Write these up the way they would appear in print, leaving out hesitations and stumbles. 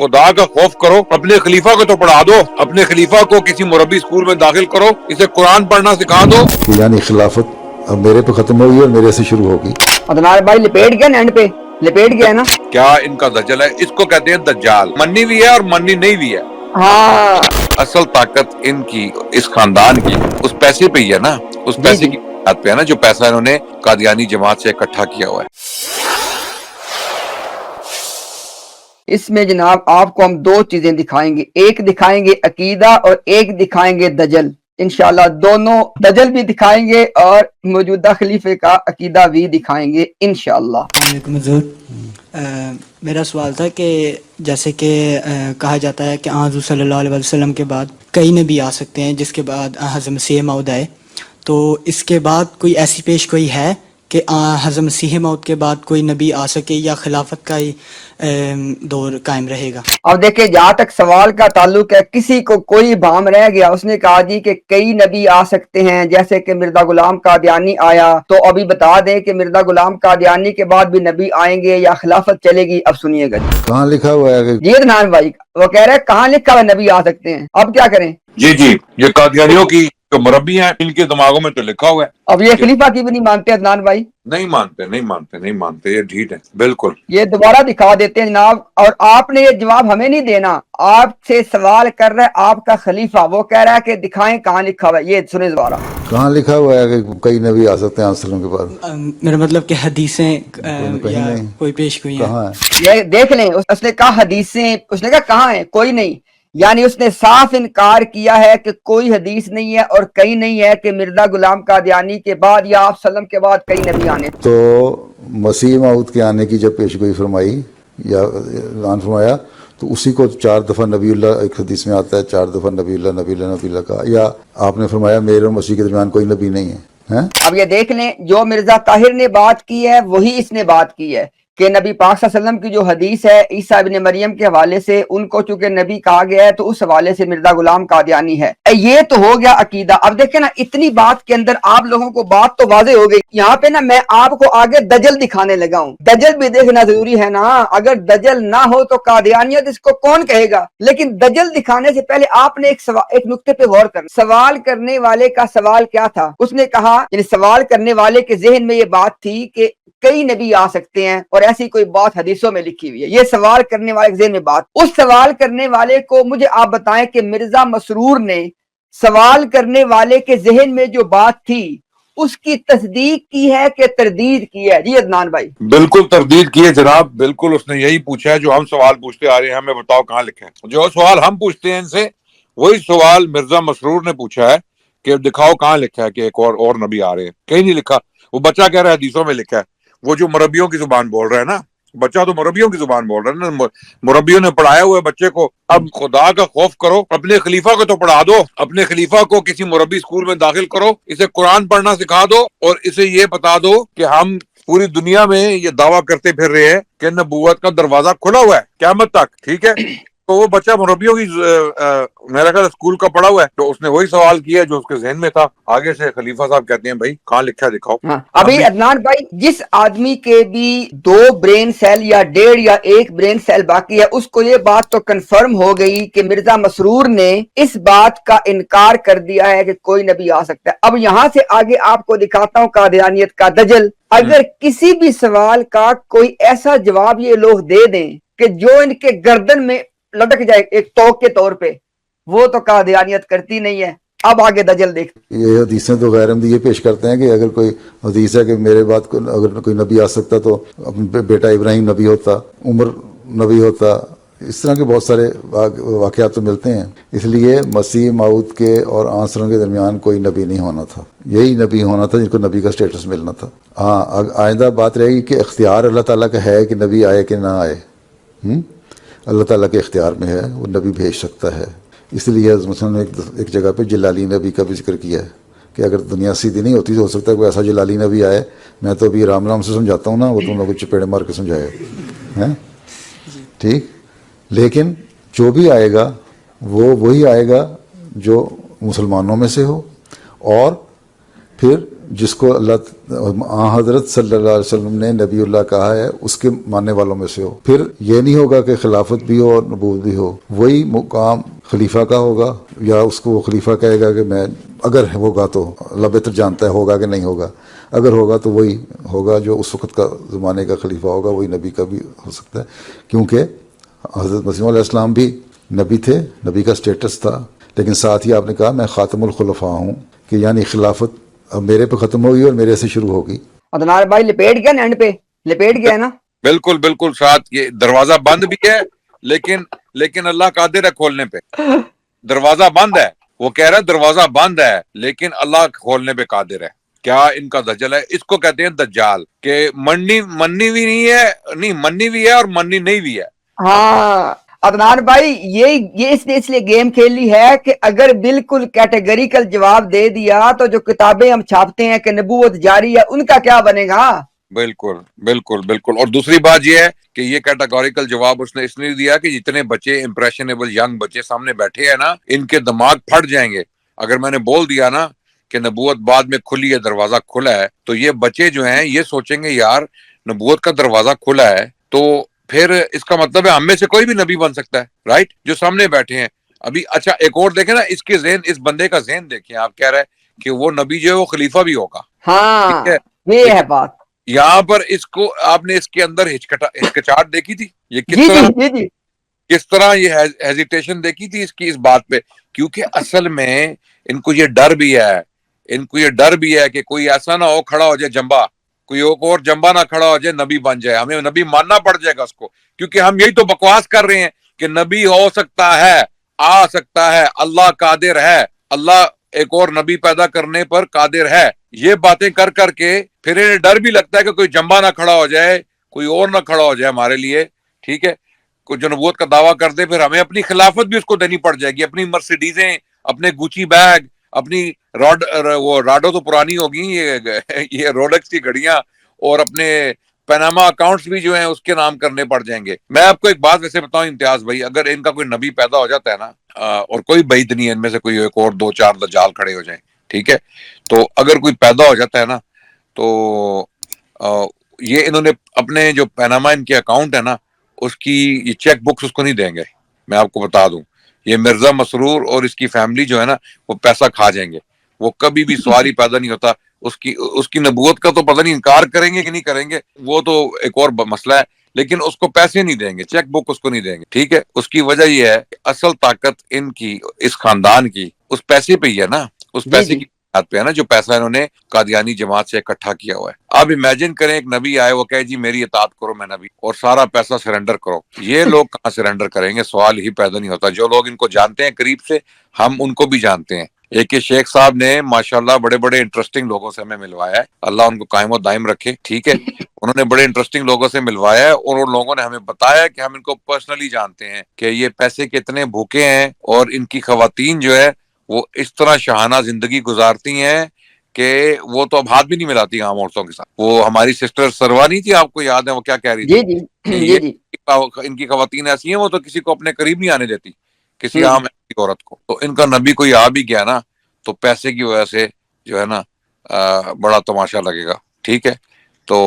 خدا کا خوف کرو، اپنے خلیفہ کو تو پڑھا دو، اپنے خلیفہ کو کسی مربی اسکول میں داخل کرو، اسے قرآن پڑھنا سکھا دو. یعنی خلافت اب میرے پہ ختم ہوگی اور میرے سے شروع ہوگی. عدنان بھائی لپیٹ گیا اینڈ پہ، لپیٹ گیا نا. کیا ان کا دجل ہے، اس کو کہتے ہیں دجال. منی بھی ہے اور منی نہیں بھی ہے. ہاں اصل طاقت ان کی، اس خاندان کی، اس پیسے پہ ہی ہے نا، اس جی پیسے جی کی بات پہ ہے نا، جو پیسہ انہوں نے قادیانی جماعت سے اکٹھا کیا ہوا ہے. اس میں جناب آپ کو ہم دو چیزیں دکھائیں گے، ایک دکھائیں گے عقیدہ اور ایک دکھائیں گے دجل. انشاءاللہ دونوں دجل بھی دکھائیں گے اور موجودہ خلیفے کا عقیدہ بھی دکھائیں گے انشاءاللہ. علیکم حضور. میرا سوال تھا کہ جیسے کہ کہا جاتا ہے کہ حضور صلی اللہ علیہ وسلم کے بعد کئی نبی آ سکتے ہیں جس کے بعد حضرت مسیح موعود آئے، تو اس کے بعد کوئی ایسی پیش گوئی ہے کہ حضرت مسیح موعود کے بعد کوئی نبی آ سکے یا خلافت کا ہی دور قائم رہے گا؟ اب دیکھیں جہاں تک سوال کا تعلق ہے، کسی کو کوئی بھام رہ گیا، اس نے کہا جی کہ کئی نبی آ سکتے ہیں جیسے کہ مرزا غلام قادیانی آیا، تو ابھی بتا دیں کہ مرزا غلام قادیانی کے بعد بھی نبی آئیں گے یا خلافت چلے گی. اب سنیے گا جی. کہاں لکھا ہوا ہے کہ جی عدنان بھائی وہ کہہ رہے ہیں کہاں لکھا ہوا نبی آ سکتے ہیں، اب کیا کریں؟ جی جی، یہ قادیانیوں کی جو مربی ہیں ان کے دماغوں میں تو لکھا ہوا ہے. اب یہ خلیفہ کی بھی نہیں مانتے عدنان بھائی، نہیں مانتے نہیں مانتے نہیں مانتے، یہ ڈھیٹ ہے بالکل. یہ دوبارہ دکھا دیتے ہیں جناب. اور آپ نے یہ جواب ہمیں نہیں دینا، آپ سے سوال کر رہا ہے آپ کا خلیفہ، وہ کہہ رہا ہے کہ دکھائیں کہاں لکھا ہوا ہے. یہ سنیں دوبارہ، کہاں لکھا ہوا ہے کہ کئی نبی آ سکتے ہیں وسلم کے بعد؟ میرا مطلب کہ حدیثیں کہیں یا نہیں. کوئی پیش گوئی ہیں. کہاں ہے؟ یہ دیکھ لیں، اس نے کہا حدیثیں، اس نے کہا کہاں ہے، کوئی نہیں. یعنی اس نے صاف انکار کیا ہے کہ کوئی حدیث نہیں ہے اور کہیں نہیں ہے کہ مرزا غلام قادیانی کے بعد یا آپ سلم کے بعد کئی نبی آنے. تو مسیح موعود کے آنے کی جب پیش گوئی فرمائی یا اعلان فرمایا تو اسی کو 4 دفعہ نبی اللہ، ایک حدیث میں آتا ہے 4 دفعہ نبی اللہ نبی اللہ نبی اللہ کا، یا آپ نے فرمایا میرے اور مسیح کے درمیان کوئی نبی نہیں ہے. اب یہ دیکھ لیں، جو مرزا طاہر نے بات کی ہے وہی اس نے بات کی ہے کہ نبی پاک صلی اللہ علیہ وسلم کی جو حدیث ہے عیسیٰ ابن مریم کے حوالے سے، ان کو چونکہ نبی کہا گیا ہے تو اس حوالے سے مرزا غلام قادیانی ہے. یہ تو ہو گیا عقیدہ. اب دیکھیں نا، اتنی بات کے اندر آپ لوگوں کو بات تو واضح ہو گئی. یہاں پہ نا میں آپ کو آگے دجل دکھانے لگا ہوں. دجل بھی دیکھنا ضروری ہے نا، اگر دجل نہ ہو تو قادیانیت اس کو کون کہے گا. لیکن دجل دکھانے سے پہلے آپ نے ایک نقطے پہ غور کرنا. سوال کرنے والے کا سوال کیا تھا؟ اس نے کہا، یعنی سوال کرنے والے کے ذہن میں یہ بات تھی کہ کئی نبی آ سکتے ہیں اور ایسی کوئی بات حدیثوں میں لکھی ہوئی ہے. یہ سوال کرنے والے کے ذہن میں بات. اس سوال کرنے والے کو مجھے آپ بتائیں کہ مرزا مسرور نے سوال کرنے والے کے ذہن میں جو بات تھی اس کی تصدیق کی ہے کہ تردید کی ہے؟ جی عدنان بھائی. بالکل تردید کی ہے جناب، بالکل اس نے یہی پوچھا ہے جو ہم سوال پوچھتے آ رہے ہیں، ہمیں بتاؤ کہاں لکھا ہے. جو سوال ہم پوچھتے ہیں ان سے وہی سوال مرزا مسرور نے پوچھا ہے کہ دکھاؤ کہاں لکھا ہے کہ ایک اور نبی آ رہے ہیں. کہیں نہیں لکھا. وہ بچہ کہہ رہا ہے حدیثوں میں لکھا ہے. وہ جو مربیوں کی زبان بول رہا ہے نا، بچہ تو مربیوں کی زبان بول رہا ہے نا، مربیوں نے پڑھایا ہوا ہے بچے کو. اب خدا کا خوف کرو، اپنے خلیفہ کو تو پڑھا دو، اپنے خلیفہ کو کسی مربی اسکول میں داخل کرو، اسے قرآن پڑھنا سکھا دو اور اسے یہ بتا دو کہ ہم پوری دنیا میں یہ دعویٰ کرتے پھر رہے ہیں کہ نبوت کا دروازہ کھلا ہوا ہے قیامت تک. ٹھیک ہے، تو وہ بچہ مربیوں کی میرا خیال اسکول کا پڑھا ہوا ہے، تو اس نے وہی سوال کیا جو اس کے ذہن میں تھا. آگے سے خلیفہ صاحب کہتے ہیں بھائی کہاں لکھا ہے دکھاؤ. ہاں ابھی عدنان بھائی، جس آدمی کے بھی 2 برین سیل یا 1.5 یا 1 برین سیل باقی ہے، اس کو یہ بات تو کنفرم ہو گئی کہ مرزا مسرور نے اس بات کا انکار کر دیا ہے کہ کوئی نبی آ سکتا ہے. اب یہاں سے آگے آپ کو دکھاتا ہوں قادیانیت کا دجل. اگر کسی بھی سوال کا کوئی ایسا جواب یہ لوگ دے دیں کہ جو ان کے گردن میں لٹک جائے ایک توق کے طور پہ، وہ تو قادیانیت کرتی نہیں ہے. اب آگے دجل دیکھ. یہ حدیثیں تو غیر احمدی یہ پیش کرتے ہیں کہ اگر کوئی حدیث ہے کہ میرے بعد اگر کوئی نبی آ سکتا تو اپنے بیٹا ابراہیم نبی ہوتا، عمر نبی ہوتا. اس طرح کے بہت سارے واقعات تو ملتے ہیں. اس لیے مسیح موعود کے اور آنسروں کے درمیان کوئی نبی نہیں ہونا تھا. یہی نبی ہونا تھا جن کو نبی کا سٹیٹس ملنا تھا. ہاں آئندہ بات رہے گی کہ اختیار اللہ تعالیٰ کا ہے کہ نبی آئے کہ نہ آئے. اللہ تعالیٰ کے اختیار میں ہے، وہ نبی بھیج سکتا ہے. اس لیے مثلا نے ایک جگہ پہ جلالی نبی کا بھی ذکر کیا ہے کہ اگر دنیا سیدھی نہیں ہوتی تو ہو سکتا ہے کوئی ایسا جلالی نبی آئے. میں تو ابھی رام رام سے سمجھاتا ہوں نا، وہ تم لوگوں کو چپیڑے مار کے سمجھائے ہیں. ٹھیک، لیکن جو بھی آئے گا وہ وہی آئے گا جو مسلمانوں میں سے ہو اور پھر جس کو حضرت صلی اللہ علیہ وسلم نے نبی اللہ کہا ہے اس کے ماننے والوں میں سے ہو. پھر یہ نہیں ہوگا کہ خلافت بھی ہو اور نبوت بھی ہو، وہی مقام خلیفہ کا ہوگا، یا اس کو وہ خلیفہ کہے گا کہ میں، اگر ہوگا تو اللہ بہتر جانتا ہے ہوگا کہ نہیں ہوگا، اگر ہوگا تو وہی ہوگا جو اس وقت کا زمانے کا خلیفہ ہوگا، وہی نبی کا بھی ہو سکتا ہے، کیونکہ حضرت مسیح علیہ السلام بھی نبی تھے، نبی کا سٹیٹس تھا، لیکن ساتھ ہی آپ نے کہا میں خاتم الخلفاء ہوں، کہ یعنی خلافت اب میرے پہ ختم ہوگی اور میرے سے شروع ہوگی. عدنان بھائی لپیٹ گیا نا، اینڈ پہ لپیٹ گیا نا. بالکل بالکل، ساتھ یہ دروازہ بند بھی ہے، لیکن اللہ قادر ہے کھولنے پہ. دروازہ بند ہے، وہ کہہ رہا ہے دروازہ بند ہے لیکن اللہ کھولنے پہ قادر ہے. کیا ان کا دجل ہے، اس کو کہتے ہیں دجال، کہ منی بھی نہیں ہے، نہیں منی بھی ہے اور منی نہیں بھی ہے. ہاں عدنان بھائی، یہ اس نے اس لیے گیم کھیلی ہے کہ اگر بالکل کیٹیگریکل جواب دے دیا تو جو کتابیں ہم چھاپتے ہیں کہ نبوت جاری ہے، ان کا کیا بنے گا؟ بالکل بالکل بالکل. اور دوسری بات یہ ہے کہ یہ کیٹاگوریکل جواب اس نے دیا کہ جتنے بچے امپریشنیبل ینگ بچے سامنے بیٹھے ہیں نا، ان کے دماغ پھٹ جائیں گے. اگر میں نے بول دیا نا کہ نبوت بعد میں کھلی ہے، دروازہ کھلا ہے، تو یہ بچے جو ہیں یہ سوچیں گے یار نبوت کا دروازہ کھلا ہے تو پھر اس کا مطلب ہے ہم میں سے کوئی بھی نبی بن سکتا ہے، رائٹ، جو سامنے بیٹھے ہیں ابھی. اچھا ایک اور دیکھیں نا، اس کے ذہن، اس بندے کا ذہن دیکھیں. آپ کہہ رہے ہیں کہ وہ نبی جو ہے وہ خلیفہ بھی ہوگا، ٹھیک ہاں ہے، یہ ہے لیکن بات. یہاں پر اس کو آپ نے اس کے اندر ہچکچاہٹ دیکھی تھی، یہ جی جی جی جی کس طرح یہ ہیزیٹیشن دیکھی تھی اس بات پہ. کیونکہ اصل میں ان کو یہ ڈر بھی ہے کہ کوئی ایسا نہ ہو کھڑا ہو جائے جمبا، کوئی اور جمبا نہ کھڑا ہو جائے، نبی بن جائے، ہمیں نبی ماننا پڑ جائے گا اس کو. کیونکہ ہم یہی تو بکواس کر رہے ہیں کہ نبی ہو سکتا ہے، آ سکتا ہے، اللہ قادر ہے، اللہ ایک اور نبی پیدا کرنے پر قادر ہے. یہ باتیں کر کے پھر انہیں ڈر بھی لگتا ہے کہ کوئی جمبا نہ کھڑا ہو جائے، کوئی اور نہ کھڑا ہو جائے ہمارے لیے، ٹھیک ہے، کوئی جو نبوت کا دعویٰ کر دے، پھر ہمیں اپنی خلافت بھی اس کو دینی پڑ جائے گی، اپنی مرسیڈیزیں، اپنے گوچی بیگ، اپنی وہ راڈو تو پرانی ہوگی، یہ روڈکس کی گھڑیاں، اور اپنے پیناما اکاؤنٹس بھی جو ہیں اس کے نام کرنے پڑ جائیں گے. میں آپ کو ایک بات ویسے بتاؤں امتیاز بھائی، اگر ان کا کوئی نبی پیدا ہو جاتا ہے نا، اور کوئی بعید نہیں ہے ان میں سے کوئی ایک اور 2-4 دجال کھڑے ہو جائیں، ٹھیک ہے، تو اگر کوئی پیدا ہو جاتا ہے نا تو یہ انہوں نے اپنے جو پیناما ان کے اکاؤنٹ ہے نا، اس کی یہ چیک بکس اس کو نہیں دیں گے. میں آپ کو بتا دوں، یہ مرزا مسرور اور اس کی فیملی جو ہے نا وہ پیسہ کھا جائیں گے. وہ کبھی بھی سواری پیدا نہیں ہوتا. اس کی نبوت کا تو پتہ نہیں انکار کریں گے کہ نہیں کریں گے، وہ تو ایک اور مسئلہ ہے، لیکن اس کو پیسے نہیں دیں گے، چیک بک اس کو نہیں دیں گے، ٹھیک ہے. اس کی وجہ یہ ہے کہ اصل طاقت ان کی، اس خاندان کی، اس پیسے پہ ہی ہے نا، اس جی پیسے جی کی بات پہ ہے نا، جو پیسہ انہوں نے قادیانی جماعت سے اکٹھا کیا ہوا ہے. آپ امیجن کریں ایک نبی آئے، وہ کہے جی میری اطاعت کرو، میں نبی، اور سارا پیسہ سرنڈر کرو. یہ لوگ کہاں سرنڈر کریں گے؟ سوال ہی پیدا نہیں ہوتا. جو لوگ ان کو جانتے ہیں قریب سے، ہم ان کو بھی جانتے ہیں. ایک شیخ صاحب نے ماشاءاللہ بڑے بڑے انٹرسٹنگ لوگوں سے ہمیں ملوایا ہے، اللہ ان کو قائم و دائم رکھے، ٹھیک ہے. انہوں نے بڑے انٹرسٹنگ لوگوں سے ملوایا ہے، اور ان لوگوں نے ہمیں بتایا کہ ہم ان کو پرسنلی جانتے ہیں کہ یہ پیسے کے اتنے بھوکے ہیں، اور ان کی خواتین جو ہے وہ اس طرح شاہانہ زندگی گزارتی ہیں کہ وہ تو اب ہاتھ بھی نہیں ملاتی عام عورتوں کے ساتھ. وہ ہماری سسٹر سروا نہیں تھی، آپ کو یاد ہے وہ کیا کہہ رہی جی تھی جی کہ جی جی ان کی خواتین ایسی ہیں، وہ تو کسی کو اپنے قریب نہیں آنے دیتی، کسی ہوں عام عورت کو. تو ان کا نبی کوئی آ بھی گیا نا تو پیسے کی وجہ سے جو ہے نا بڑا تماشا لگے گا، ٹھیک ہے. تو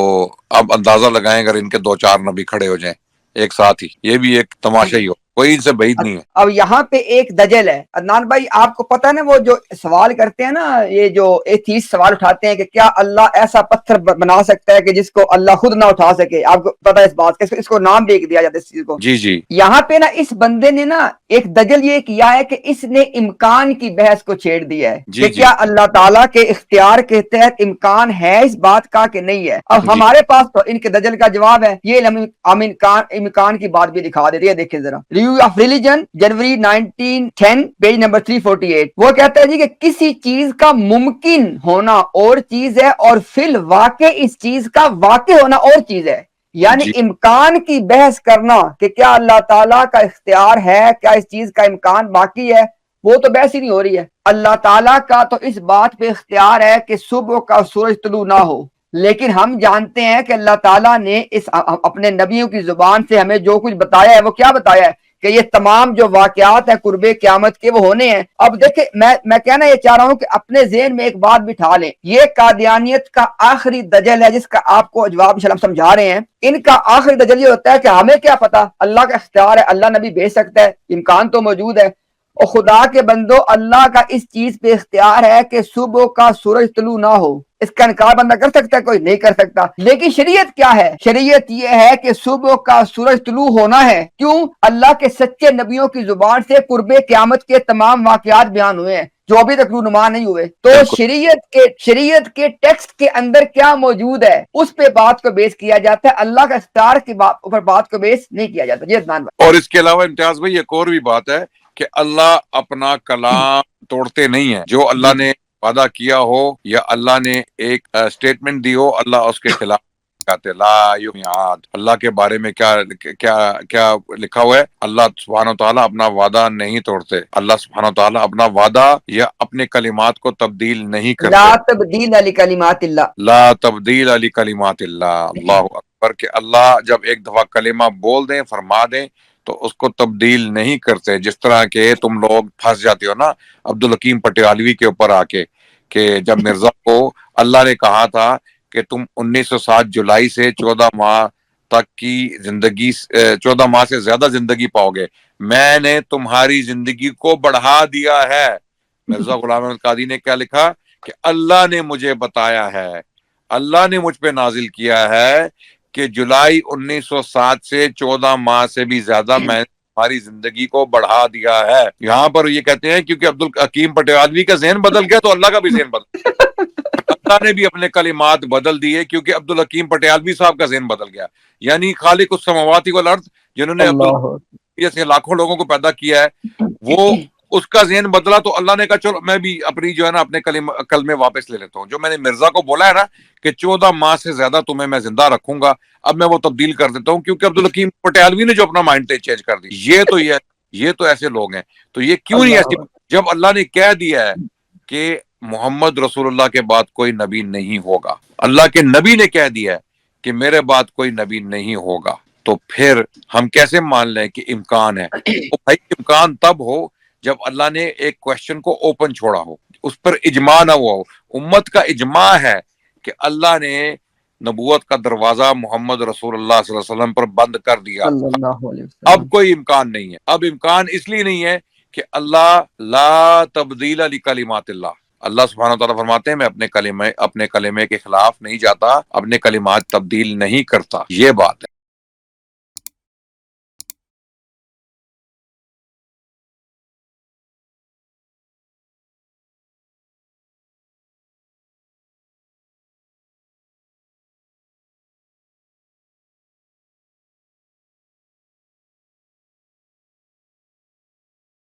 اب اندازہ لگائیں اگر ان کے 2-4 نبی کھڑے ہو جائیں ایک ساتھ ہی، یہ بھی ایک تماشا ہی ہو، کوئی ان سے بعید نہیں ہے. اب یہاں پہ ایک دجل ہے عدنان بھائی، آپ کو پتہ ہے نا وہ جو سوال کرتے ہیں نا، یہ جو ایتھیسٹ سوال اٹھاتے ہیں کہ کیا اللہ ایسا پتھر بنا سکتا ہے کہ جس کو اللہ خود نہ اٹھا سکے؟ آپ کو پتہ ہے اس بات کا، اس کو نام بھی ایک دیا جاتا ہے اس چیز کو. جی جی یہاں پہ نا اس بندے نے نا ایک دجل یہ کیا ہے کہ اس نے امکان کی بحث کو چھیڑ دیا ہے جی کہ جی کیا اللہ تعالیٰ کے اختیار کے تحت امکان ہے اس بات کا کہ نہیں ہے. اب جی ہمارے پاس تو ان کے دجل کا جواب ہے، یہ امکان کی بات بھی دکھا دیتے ہیں. دیکھیں ذرا، review of religion January 1910 page number 348. وہ کہتا ہے جی کہ کسی چیز کا ممکن ہونا اور چیز ہے، اور فی الواقع اس چیز کا واقع ہونا اور چیز ہے. یعنی جی امکان کی بحث کرنا کہ کیا اللہ تعالیٰ کا اختیار ہے، کیا اس چیز کا امکان باقی ہے، وہ تو بحث ہی نہیں ہو رہی ہے. اللہ تعالیٰ کا تو اس بات پہ اختیار ہے کہ صبح کا سورج طلوع نہ ہو، لیکن ہم جانتے ہیں کہ اللہ تعالیٰ نے اس اپنے نبیوں کی زبان سے ہمیں جو کچھ بتایا ہے وہ کیا بتایا ہے کہ یہ تمام جو واقعات ہیں قرب قیامت کے وہ ہونے ہیں۔ اب دیکھیں میں کہنا یہ چاہ رہا ہوں کہ اپنے ذہن میں ایک بات بٹھا لیں، یہ قادیانیت کا آخری دجل ہے جس کا آپ کو جواب انشاءاللہ سمجھا رہے ہیں۔ ان کا آخری دجل یہ ہوتا ہے کہ ہمیں کیا پتا، اللہ کا اختیار ہے، اللہ نبی بھیج سکتا ہے، امکان تو موجود ہے۔ اور خدا کے بندو، اللہ کا اس چیز پہ اختیار ہے کہ صبح کا سورج طلوع نہ ہو، اس کا انکار بندہ کر سکتا ہے؟ کوئی نہیں کر سکتا۔ لیکن شریعت کیا ہے؟ شریعت یہ ہے کہ صبح کا سورج طلوع ہونا ہے۔ کیوں؟ اللہ کے سچے نبیوں کی زبان سے قرب قیامت کے تمام واقعات بیان ہوئے ہیں جو ابھی تک رونما نہیں ہوئے۔ تو شریعت کے ٹیکسٹ کے اندر کیا موجود ہے اس پہ بات کو بیس کیا جاتا ہے، اللہ کا اختیار کے اوپر بات کو بیس نہیں کیا جاتا۔ جی عدنان بھائی۔ اور اس کے علاوہ امتیاز بھائی ایک اور بھی بات ہے کہ اللہ اپنا کلام توڑتے نہیں ہے، جو اللہ نے وعدہ کیا ہو یا اللہ نے ایک سٹیٹمنٹ دی ہو، اللہ اس کے خلاف کہتے لا یمیعاد۔ اللہ کے بارے میں کیا لکھا ہوا ہے؟ اللہ سبحانہ وتعالیٰ اپنا وعدہ نہیں توڑتے، اللہ سبحانہ وتعالیٰ اپنا وعدہ یا اپنے کلمات کو تبدیل نہیں کرتے۔ لا تبدیل لکلمات اللہ، لا تبدیل لکلمات اللہ، اللہ اکبر، کہ اللہ جب ایک دفعہ کلمہ بول دیں، فرما دیں تو اس کو تبدیل نہیں کرتے۔ جس طرح کہ تم لوگ پھنس جاتے ہو نا عبدالحکیم پٹیالوی کے اوپر آ کے، کہ جب مرزا کو اللہ نے کہا تھا کہ تم 1907 جولائی سے 14 ماہ تک کی زندگی، 14 ماہ سے زیادہ زندگی پاؤ گے، میں نے تمہاری زندگی کو بڑھا دیا ہے۔ مرزا غلام احمد قادری نے کیا لکھا کہ اللہ نے مجھے بتایا ہے، اللہ نے مجھ پہ نازل کیا ہے کہ جولائی 1907 سے 14 ماہ سے بھی زیادہ میں نے تمہاری زندگی کو بڑھا دیا ہے۔ یہاں پر یہ کہتے ہیں کیونکہ عبدالحکیم پٹیالوی کا ذہن بدل گیا تو اللہ کا بھی ذہن بدل گیا۔ اللہ نے بھی اپنے کلمات بدل دیے کیونکہ عبدالحکیم پٹیالوی صاحب کا ذہن بدل گیا۔ یعنی خالق السماوات والارض، جنہوں نے جیسے لاکھوں لوگوں کو پیدا کیا ہے، وہ اس کا ذہن بدلا تو اللہ نے کہا چلو میں بھی اپنی جو ہے نا اپنے کلمے واپس لے لیتا ہوں۔ جو میں نے مرزا کو بولا ہے نا کہ 14 ماہ سے زیادہ تمہیں میں زندہ رکھوں گا، اب میں وہ تبدیل کر دیتا ہوں کیونکہ عبدالحکیم پٹیالوی نے جو اپنا مائنڈ چینج کر دی۔ یہ تو ایسے لوگ ہیں، تو یہ کیوں نہیں ایسی؟ جب اللہ نے کہہ دیا ہے کہ محمد رسول اللہ کے بعد کوئی نبی نہیں ہوگا، اللہ کے نبی نے کہہ دیا ہے کہ میرے بعد کوئی نبی نہیں ہوگا، تو پھر ہم کیسے مان لیں کہ امکان ہے؟ تو بھائی امکان تب ہو جب اللہ نے ایک کوشچن کو اوپن چھوڑا ہو، اس پر اجماع نہ ہوا ہو۔ امت کا اجماع ہے کہ اللہ نے نبوت کا دروازہ محمد رسول اللہ صلی اللہ علیہ وسلم پر بند کر دیا، اب کوئی امکان نہیں ہے۔ اب امکان اس لیے نہیں ہے کہ اللہ لا تبدیل لکلمات اللہ، اللہ سبحانہ وتعالیٰ فرماتے ہیں میں اپنے کلمے کے خلاف نہیں جاتا، اپنے کلمات تبدیل نہیں کرتا، یہ بات ہے۔